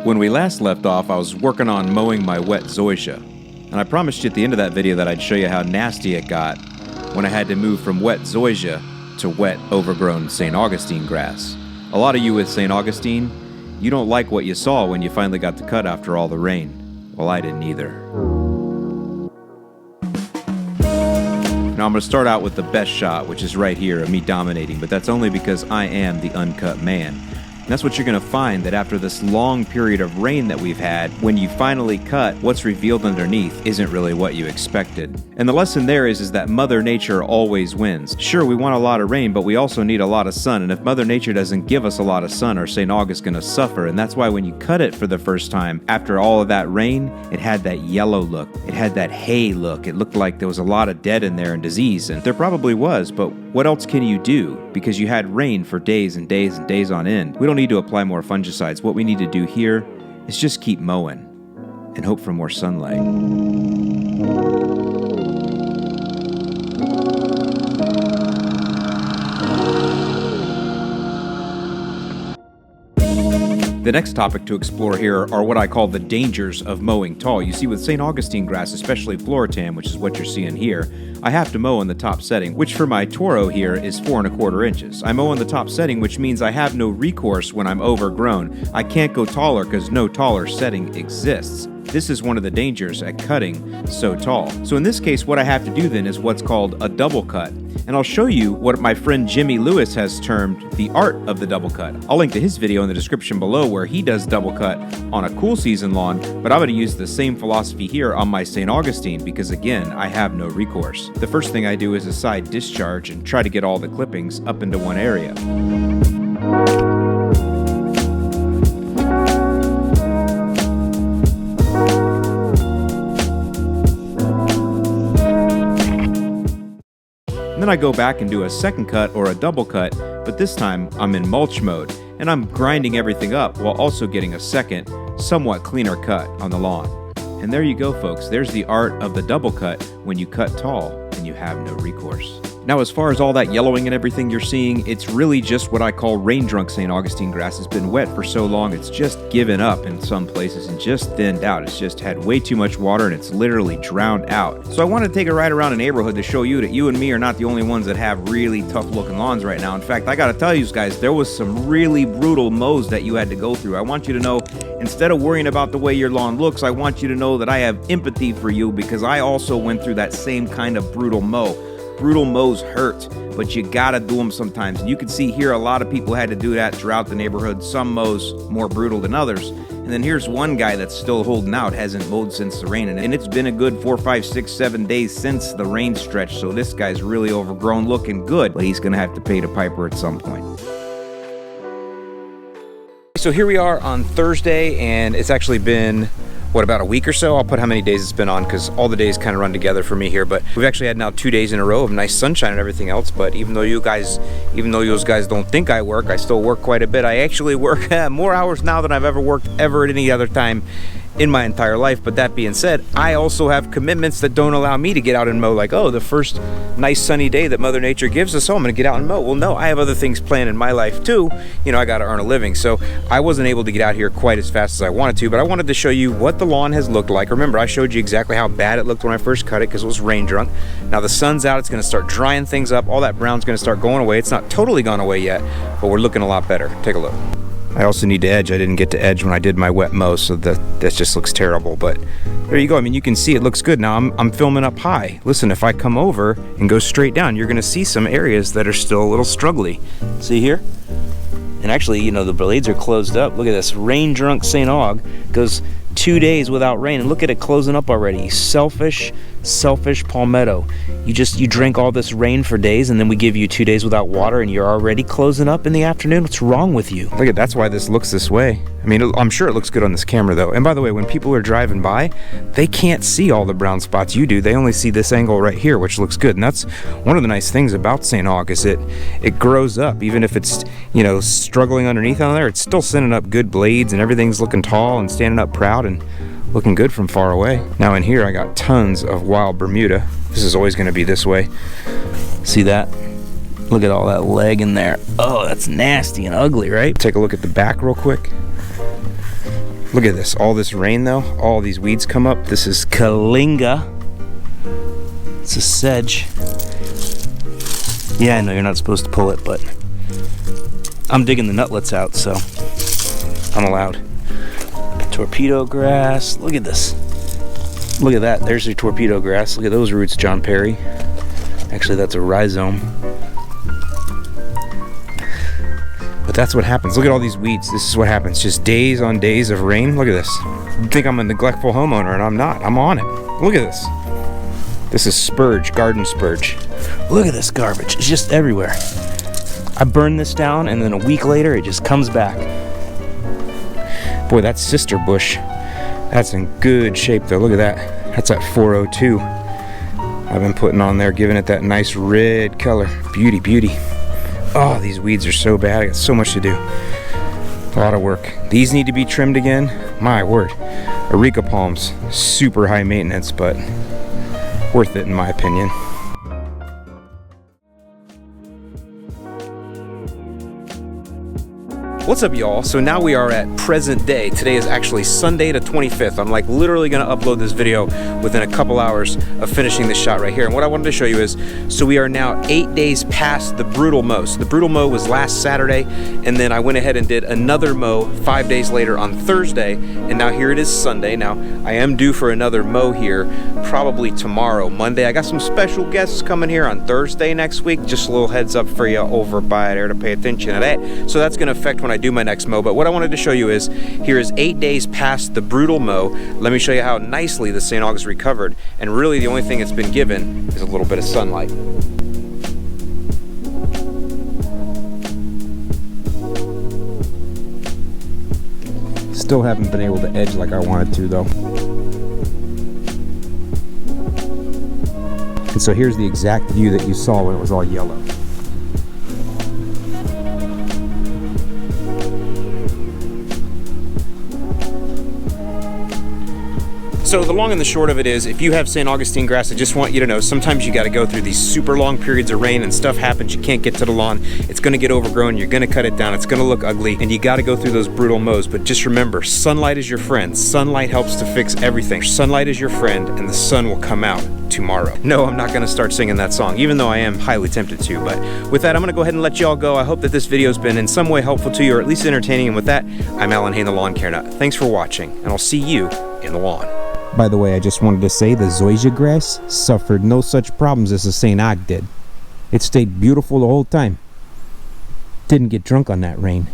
When we last left off, I was working on mowing my wet zoysia, and I promised you at the end of that video that I'd show you how nasty it got when I had to move from wet zoysia to wet, overgrown St. Augustine grass. A lot of you with St. Augustine, you don't like what you saw when you finally got the cut after all the rain. Well, I didn't either. Now I'm going to start out with the best shot, which is right here of me dominating, but that's only because I am the uncut man. And that's what you're going to find, that after this long period of rain that we've had, when you finally cut, what's revealed underneath isn't really what you expected. And the lesson there is that Mother Nature always wins. Sure, we want a lot of rain, but we also need a lot of sun, and if Mother Nature doesn't give us a lot of sun, our St. August is going to suffer. And that's why when you cut it for the first time, after all of that rain, it had that yellow look. It had that hay look. It looked like there was a lot of dead in there and disease, and there probably was, but what else can you do? Because you had rain for days and days and days on end. We don't need to apply more fungicides. What we need to do here is just keep mowing and hope for more sunlight. The next topic to explore here are what I call the dangers of mowing tall. You see, with St. Augustine grass, especially Floritan, which is what you're seeing here, I have to mow in the top setting, which for my Toro here is 4 1/4 inches. I mow in the top setting, which means I have no recourse when I'm overgrown. I can't go taller because no taller setting exists. This is one of the dangers at cutting so tall. So in this case, what I have to do then is what's called a double cut. And I'll show you what my friend Jimmy Lewis has termed the art of the double cut. I'll link to his video in the description below where he does double cut on a cool season lawn, but I'm going to use the same philosophy here on my St. Augustine because, again, I have no recourse. The first thing I do is a side discharge and try to get all the clippings up into one area. Then I go back and do a second cut or a double cut, but this time I'm in mulch mode, and I'm grinding everything up while also getting a second, somewhat cleaner cut on the lawn. And there you go, folks. There's the art of the double cut when you cut tall and you have no recourse. Now, as far as all that yellowing and everything you're seeing, it's really just what I call rain-drunk St. Augustine grass. It's been wet for so long, it's just given up in some places and just thinned out. It's just had way too much water and it's literally drowned out. So I want to take a ride around the neighborhood to show you that you and me are not the only ones that have really tough-looking lawns right now. In fact, I got to tell you guys, there was some really brutal mows that you had to go through. I want you to know, instead of worrying about the way your lawn looks, I want you to know that I have empathy for you because I also went through that same kind of brutal mow. Brutal mows hurt, but you gotta do them sometimes. And you can see here a lot of people had to do that throughout the neighborhood. Some mows more brutal than others. And then here's one guy that's still holding out, hasn't mowed since the rain. And it's been a good 4, 5, 6, 7 days since the rain stretch. So this guy's really overgrown, looking good, but he's gonna have to pay the piper at some point. So here we are on Thursday, and it's actually been about a week or so? I'll put how many days it's been on because all the days kind of run together for me here. But we've actually had now 2 days in a row of nice sunshine and everything else. But even though those guys don't think I work, I still work quite a bit. I actually work more hours now than I've ever worked at any other time in my entire life. But that being said, I also have commitments that don't allow me to get out and mow. Like, oh, the first nice sunny day that Mother Nature gives us, oh, I'm gonna get out and mow. Well, no, I have other things planned in my life too. You know, I gotta earn a living. So I wasn't able to get out here quite as fast as I wanted to, but I wanted to show you what the lawn has looked like. Remember, I showed you exactly how bad it looked when I first cut it because it was rain drunk. Now the sun's out, it's gonna start drying things up. All that brown's gonna start going away. It's not totally gone away yet, but we're looking a lot better. Take a look. I also need to edge. I didn't get to edge when I did my wet mow, so that just looks terrible. But there you go. I mean, you can see it looks good. Now I'm filming up high. Listen, if I come over and go straight down, you're gonna see some areas that are still a little struggly. See here? And actually, you know, the blades are closed up. Look at this. Rain-drunk St. Aug goes 2 days without rain, and look at it closing up already. Selfish palmetto. You drink all this rain for days, and then we give you 2 days without water, and you're already closing up in the afternoon. What's wrong with you? Look at, that's why this looks this way. I mean, I'm sure it looks good on this camera though. And by the way, when people are driving by, they can't see all the brown spots you do. They only see this angle right here, which looks good. And that's one of the nice things about St. Aug is it grows up. Even if it's, you know, struggling underneath on there, it's still sending up good blades, and everything's looking tall and standing up proud and looking good from far away. Now in here I got tons of wild Bermuda. This is always going to be this way. See that? Look at all that leg in there. Oh, that's nasty and ugly, right? Take a look at the back real quick. Look at this, all this rain though, all these weeds come up. This is Kalinga. It's a sedge. Yeah, I know you're not supposed to pull it, but I'm digging the nutlets out, so I'm allowed. Torpedo grass, look at this. Look at that, there's your torpedo grass. Look at those roots, John Perry. Actually, that's a rhizome. But that's what happens. Look at all these weeds. This is what happens. Just days on days of rain. Look at this. You think I'm a neglectful homeowner, and I'm not. I'm on it. Look at this. This is spurge, garden spurge. Look at this garbage. It's just everywhere. I burn this down, and then a week later, it just comes back. Boy, that sister bush. That's in good shape, though. Look at that. That's at 402. I've been putting on there, giving it that nice red color. Beauty, beauty. Oh, these weeds are so bad. I got so much to do. A lot of work. These need to be trimmed again. My word. Areca palms, super high maintenance, but worth it in my opinion. What's up, y'all? So now we are at present day. Today is actually Sunday the 25th. I'm like literally gonna upload this video within a couple hours of finishing this shot right here. And what I wanted to show you is, so we are now 8 days past the brutal mow. So the brutal mow was last Saturday, and then I went ahead and did another mow 5 days later on Thursday, and now here it is Sunday. Now, I am due for another mow here probably tomorrow, Monday. I got some special guests coming here on Thursday next week. Just a little heads up for you over by there to pay attention to that. So that's gonna affect when I do my next mow. But what I wanted to show you is, here is 8 days past the brutal mow. Let me show you how nicely the St. Augustine recovered, and really the only thing it's been given is a little bit of sunlight. Still haven't been able to edge like I wanted to though. And so here's the exact view that you saw when it was all yellow. So the long and the short of it is, if you have St. Augustine grass, I just want you to know, sometimes you got to go through these super long periods of rain and stuff happens, you can't get to the lawn, it's going to get overgrown, you're going to cut it down, it's going to look ugly, and you got to go through those brutal mows. But just remember, sunlight is your friend. Sunlight helps to fix everything. Sunlight is your friend, and the sun will come out tomorrow. No, I'm not going to start singing that song, even though I am highly tempted to. But with that, I'm going to go ahead and let y'all go. I hope that this video has been in some way helpful to you, or at least entertaining. And with that, I'm Alan Hain, the Lawn Care Nut. Thanks for watching, and I'll see you in the lawn. By the way, I just wanted to say the zoysia grass suffered no such problems as the St. Aug did. It stayed beautiful the whole time. Didn't get drunk on that rain.